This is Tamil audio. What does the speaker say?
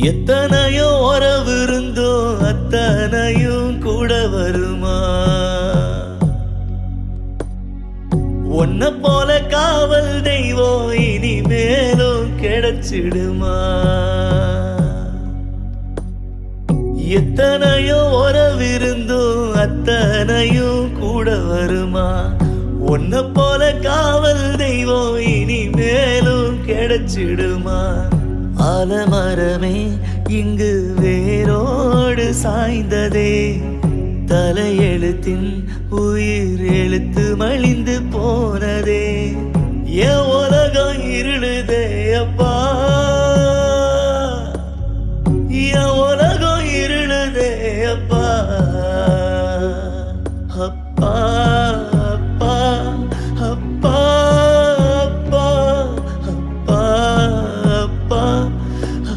எத்தனையோ உறவு இருந்தோ அத்தனையும் கூட வருமா? உன்ன போல காவல் தெய்வம் இனிமேலும் கிடைச்சிடுமா? எத்தனையோ உறவு இருந்தோ அத்தனையும் கூட வருமா? உன்ன போல காவல் தெய்வம் இனிமேலும் கிடைச்சிடுமா? ஆலமரமே இங்கு வேரோடு சாய்ந்ததே, தலையெழுத்தின் உயிர் எழுத்து மலிந்து போனதே. என் உலகம் இருளுதே அப்பா,